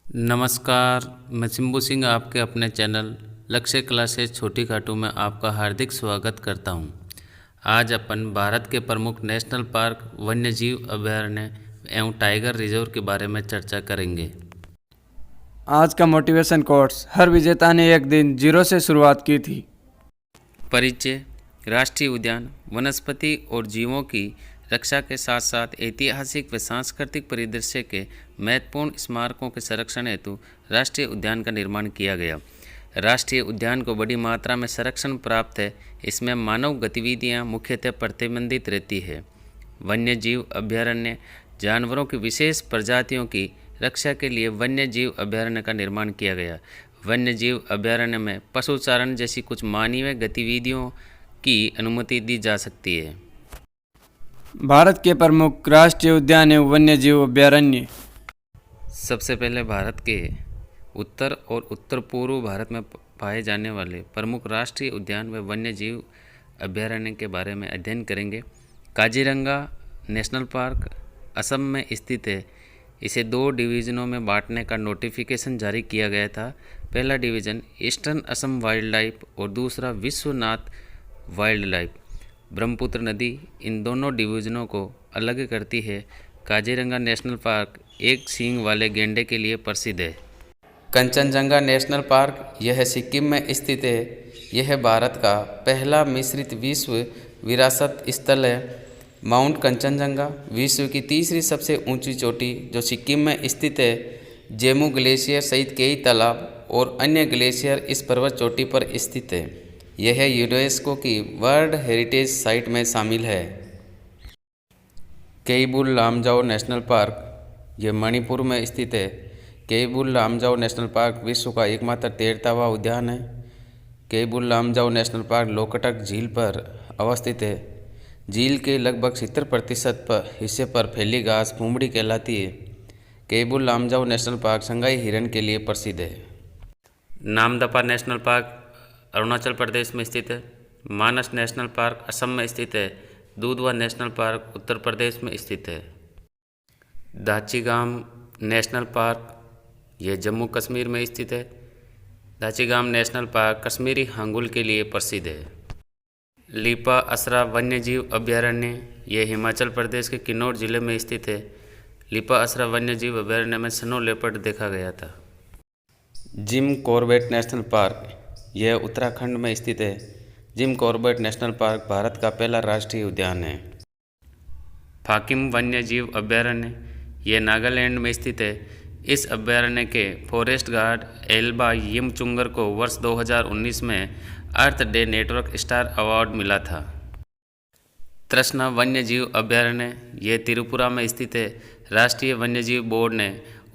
नमस्कार, मैं सिंबू सिंह आपके अपने चैनल लक्ष्य क्लासेस छोटी खाटू में आपका हार्दिक स्वागत करता हूं। आज अपन भारत के प्रमुख नेशनल पार्क, वन्यजीव अभयारण्य एवं टाइगर रिजर्व के बारे में चर्चा करेंगे। आज का मोटिवेशन कोट्स, हर विजेता ने एक दिन जीरो से शुरुआत की थी। परिचय। राष्ट्रीय उद्यान वनस्पति और जीवों की रक्षा के साथ साथ ऐतिहासिक व सांस्कृतिक परिदृश्य के महत्वपूर्ण स्मारकों के संरक्षण हेतु राष्ट्रीय उद्यान का निर्माण किया गया। राष्ट्रीय उद्यान को बड़ी मात्रा में संरक्षण प्राप्त है। इसमें मानव गतिविधियां मुख्यतः प्रतिबंधित रहती है। वन्यजीव अभयारण्य जानवरों की विशेष प्रजातियों की रक्षा के लिए वन्यजीव अभयारण्य का निर्माण किया गया। वन्यजीव अभयारण्य में पशुचारण जैसी कुछ मानवीय गतिविधियों की अनुमति दी जा सकती है। भारत के प्रमुख राष्ट्रीय उद्यान एवं वन्यजीव अभयारण्य। सबसे पहले भारत के उत्तर और उत्तर पूर्व भारत में पाए जाने वाले प्रमुख राष्ट्रीय उद्यान व वन्यजीव अभयारण्य के बारे में अध्ययन करेंगे। काजीरंगा नेशनल पार्क असम में स्थित है। इसे 2 डिवीज़नों में बांटने का नोटिफिकेशन जारी किया गया था। पहला division eastern Assam wild life और दूसरा विश्वनाथ वाइल्ड लाइफ। ब्रह्मपुत्र नदी इन दोनों डिवीज़नों को अलग करती है। काजीरंगा नेशनल पार्क एक सींग वाले गैंडे के लिए प्रसिद्ध है। कंचनजंगा नेशनल पार्क यह सिक्किम में स्थित है। यह भारत का पहला मिश्रित विश्व विरासत स्थल है। माउंट कंचनजंगा विश्व की तीसरी सबसे ऊंची चोटी जो सिक्किम में स्थित है। जेमू ग्लेशियर सहित कई तालाब और अन्य ग्लेशियर इस पर्वत चोटी पर स्थित है। यह यूनेस्को की वर्ल्ड हेरिटेज साइट में शामिल है। केईबुल लामजाओ नेशनल पार्क यह मणिपुर में स्थित है। केईबुल लामजाओ नेशनल पार्क विश्व का एकमात्र तैरता उद्यान है। केईबुल लामजाओ नेशनल पार्क लोकटक झील पर अवस्थित है। झील के लगभग 70% हिस्से पर फैली घास फुमड़ी कहलाती है। केईबुल लामजाओ नेशनल पार्क संगाई हिरन के लिए प्रसिद्ध है। नामदफा नेशनल पार्क अरुणाचल प्रदेश में स्थित है। मानस नेशनल पार्क असम में स्थित है। दूधवा नेशनल पार्क उत्तर प्रदेश में स्थित है। दाचीगाम नेशनल पार्क यह जम्मू कश्मीर में स्थित है। दाचीगाम नेशनल पार्क कश्मीरी हांगुल के लिए प्रसिद्ध है। लीपा असरा वन्यजीव अभयारण्य यह हिमाचल प्रदेश के किन्नौर जिले में स्थित है। लीपा असरा वन्यजीव अभयारण्य में स्नो लेपर्ड देखा गया था। जिम कॉर्बेट नेशनल पार्क यह उत्तराखंड में स्थित है। Jim Corbett national park Bharat का पहला राष्ट्रीय उद्यान है। फाकिम वन्यजीव अभयारण्य यह नागालैंड में स्थित है। इस अभयारण्य के फॉरेस्ट गार्ड एल्बा यिमचुंगर को वर्ष 2019 में अर्थ डे नेटवर्क स्टार अवार्ड मिला था। तृष्णा वन्यजीव अभयारण्य यह त्रिपुरा में स्थित है। राष्ट्रीय वन्यजीव बोर्ड ने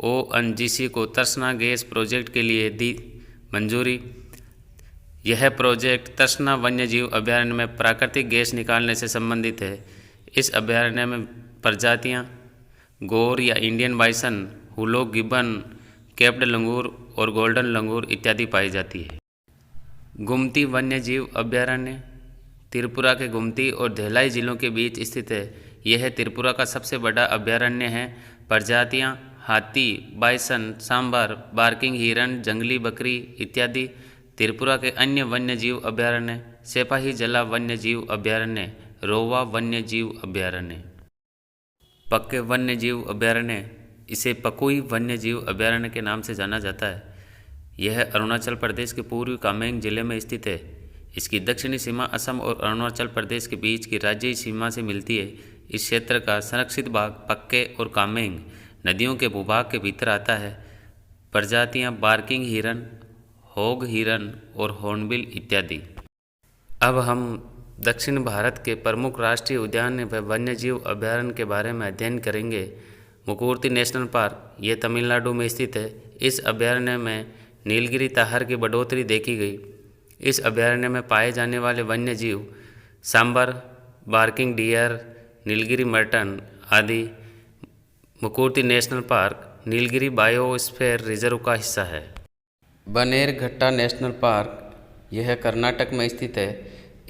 ONGC को तृष्णा गैस प्रोजेक्ट के लिए दी मंजूरी। यह प्रोजेक्ट तृष्णा वन्यजीव अभयारण्य में प्राकृतिक गैस निकालने से संबंधित है। इस अभयारण्य में प्रजातियां गौर या इंडियन बाइसन, हुलो गिब्बन, कैप्ड लंगूर और गोल्डन लंगूर इत्यादि पाई जाती है। गुमती वन्यजीव अभयारण्य त्रिपुरा के गुमती और धेलाई जिलों के बीच स्थित है। यह त्रिपुरा का सबसे बड़ा अभयारण्य है। प्रजातियां हाथी, बाइसन, सांभर, बार्किंग हिरन, जंगली बकरी इत्यादि। त्रिपुरा के अन्य वन्यजीव अभयारण्य सिपाही जला वन्यजीव अभयारण्य, रोवा वन्यजीव अभयारण्य। पक्के वन्यजीव अभयारण्य इसे पकुई वन्यजीव अभयारण्य के नाम से जाना जाता है। यह अरुणाचल प्रदेश के पूर्वी कामेंग जिले में स्थित है। इसकी दक्षिणी सीमा असम और अरुणाचल प्रदेश के बीच की राज्यीय सीमा से मिलती है। इस क्षेत्र का संरक्षित भाग पक्के और कामेंग नदियों के भूभाग के भीतर आता है। प्रजातियां बार्किंग हिरन, होग हिरन और हॉर्नबिल इत्यादि। अब हम दक्षिण भारत के प्रमुख राष्ट्रीय उद्यान व वन्यजीव अभयारण्य के बारे में अध्ययन करेंगे। मुकुर्ती नेशनल पार्क ये तमिलनाडु में स्थित है। इस अभयारण्य में नीलगिरी ताहर की बढ़ोतरी देखी गई। इस अभयारण्य में पाए जाने वाले वन्यजीव sambar, barking deer, Nilgiri marten आदि। Mukurthi national park Nilgiri biosphere reserve का हिस्सा है। बनेरघट्टा नेशनल पार्क यह कर्नाटक में स्थित है।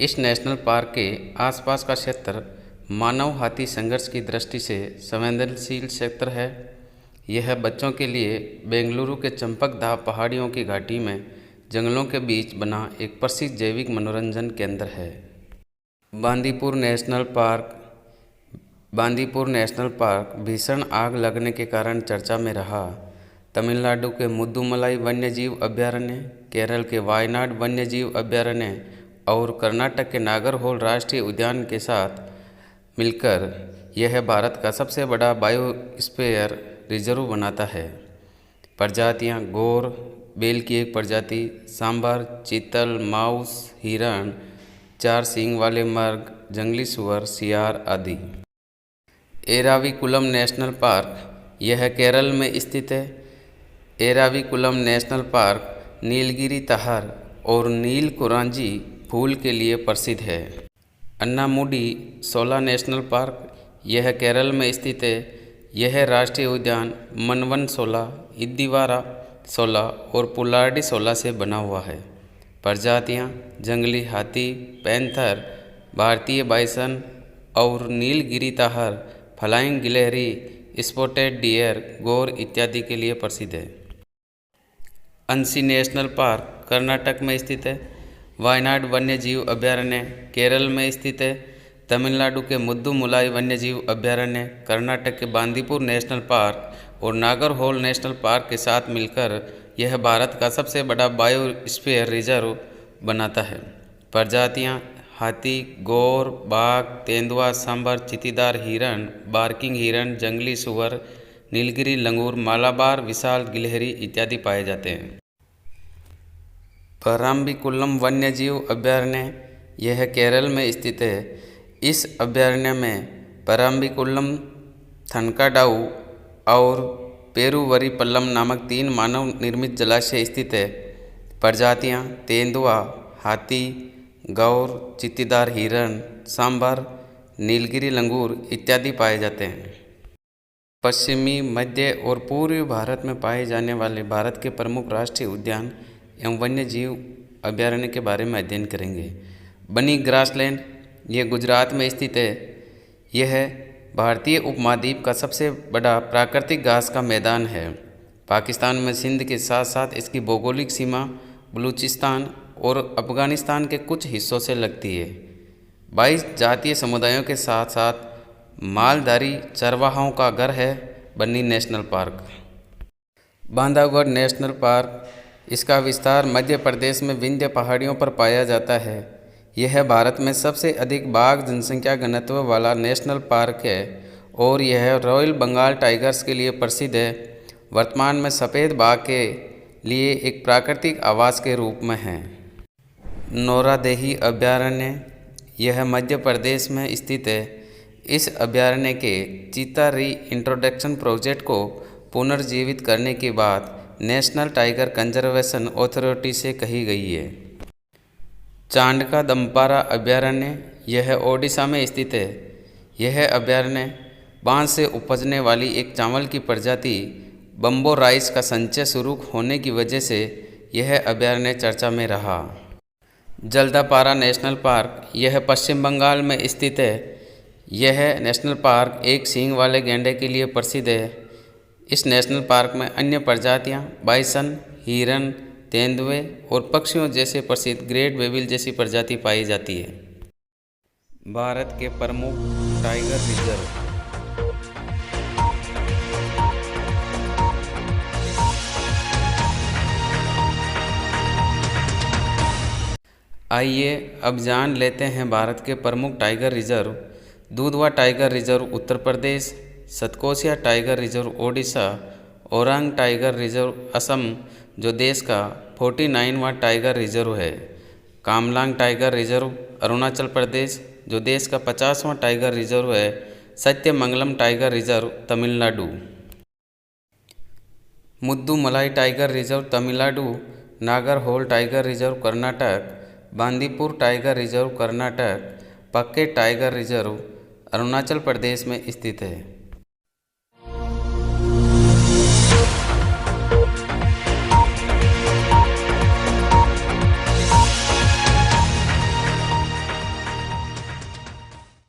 इस नेशनल पार्क के आसपास का क्षेत्र मानव हाथी संघर्ष की दृष्टि से संवेदनशील क्षेत्र है। यह बच्चों के लिए बेंगलुरु के चंपकधाम पहाड़ियों की घाटी में जंगलों के बीच बना एक प्रसिद्ध जैविक मनोरंजन केंद्र है। Bandipur national park. Bandipur national park भीषण आग लगने के कारण चर्चा में रहा। तमिलनाडु के मुद्दुमलाई वन्यजीव अभयारण्य, केरल के वायनाड वन्यजीव अभयारण्य और कर्नाटक के नागरहोल राष्ट्रीय उद्यान के साथ मिलकर यह भारत का सबसे बड़ा बायोस्फीयर रिजर्व बनाता है। प्रजातियां गौर, बेल की एक प्रजाति, सांभर, चीतल, माउस, हिरण, 4 सींग वाले मर्ग, जंगली सुअर, सियार आदि। एराविकुलम नेशनल पार्क यह केरल में स्थित है। एराविकुलम नेशनल पार्क नीलगिरी तहर और नीलकुरांजी फूल के लिए प्रसिद्ध है। अन्नामुडी सोला नेशनल पार्क यह केरल में स्थित है। यह राष्ट्रीय उद्यान मनवन सोला, इद्दिवारा सोला और पुलाडी सोला से बना हुआ है। प्रजातियां जंगली हाथी, पैंथर, भारतीय बाइसन और नीलगिरी तहर, फ्लाइंग गिलहरी, स्पॉटेड डियर, गौर इत्यादि के लिए प्रसिद्ध है। अंसी नेशनल पार्क कर्नाटक में स्थित है। वायनाड वन्यजीव अभयारण्य केरल में स्थित है। तमिलनाडु के मुद्दुमुलाई वन्यजीव अभयारण्य, कर्नाटक के बांदीपुर नेशनल पार्क और नागरहोल नेशनल पार्क के साथ मिलकर यह भारत का सबसे बड़ा बायोस्फीयर रिजर्व बनाता है। प्रजातियां हाथी, गौर, बाघ, तेंदुआ, सांभर, चीतीदार हिरण, बार्किंग हिरण, जंगली सुअर, नीलगिरी लंगूर, मालाबार विशाल गिलहरी इत्यादि पाए जाते हैं। पराम्बिकुलम वन्यजीव अभयारण्य यह केरल में स्थित है। इस अभयारण्य में पराम्बिकुलम, थनकाडाउ और पेरुवरीपल्लम नामक 3 मानव निर्मित जलाशय स्थित है। प्रजातियां तेंदुआ, हाथी, गौर, चीतीदार हिरण, सांभर, नीलगिरी लंगूर इत्यादि पाए जाते हैं। पश्चिमी, मध्य और पूर्वी भारत में पाए जाने वाले भारत के प्रमुख राष्ट्रीय उद्यान एवं वन्यजीव अभयारण्य के बारे में अध्ययन करेंगे। बनी ग्रासलैंड यह गुजरात में स्थित है। यह भारतीय उपमहाद्वीप का सबसे बड़ा प्राकृतिक घास का मैदान है। पाकिस्तान में सिंध के साथ साथ इसकी भौगोलिक सीमा बलूचिस्तान और अफगानिस्तान के कुछ हिस्सों से लगती है। 22 जातीय समुदायों के साथ साथ मालधारी चरवाहों का घर है Banni national park. Bandhavgarh national park इसका विस्तार मध्य प्रदेश में विंध्य पहाड़ियों पर पाया जाता है। यह भारत में सबसे अधिक बाघ जनसंख्या घनत्व वाला नेशनल पार्क है और यह रॉयल बंगाल टाइगर्स के लिए प्रसिद्ध है। वर्तमान में सफ़ेद बाघ के लिए एक प्राकृतिक आवास के रूप में है। नौरादेही अभयारण्य यह मध्य प्रदेश में स्थित है। इस अभयारण्य के चीता री इंट्रोडक्शन प्रोजेक्ट को पुनर्जीवित करने की बात नेशनल टाइगर कंजर्वेशन अथॉरिटी से कही गई है। चांडका दम्पारा अभयारण्य यह ओडिशा में स्थित है। यह अभयारण्य बांस से उपजने वाली एक चावल की प्रजाति बम्बो राइस का संचय शुरू होने की वजह से यह अभयारण्य चर्चा में रहा। जल्दापारा नेशनल पार्क यह पश्चिम बंगाल में स्थित है। यह नेशनल पार्क एक सींग वाले गैंडे के लिए प्रसिद्ध है। इस नेशनल पार्क में अन्य प्रजातियां बाइसन, हिरन, तेंदुए और पक्षियों जैसे प्रसिद्ध ग्रेट वेविल जैसी प्रजाति पाई जाती है। भारत के प्रमुख टाइगर रिजर्व। आइए अब जान लेते हैं भारत के प्रमुख tiger reserve. Dudhwa tiger reserve Uttar Pradesh, Satkosia tiger reserve Odisha, Orang tiger reserve Assam जो देश का 49वां टाइगर रिजर्व है, कामलांग टाइगर रिजर्व अरुणाचल प्रदेश जो देश का 50वां टाइगर रिजर्व है, Sathyamangalam tiger reserve Tamil Nadu, Mudumalai tiger reserve Tamil Nadu, Nagarhole tiger reserve Karnataka, Bandipur tiger reserve Karnataka, Pakke tiger reserve Arunachal प्रदेश में स्थित है।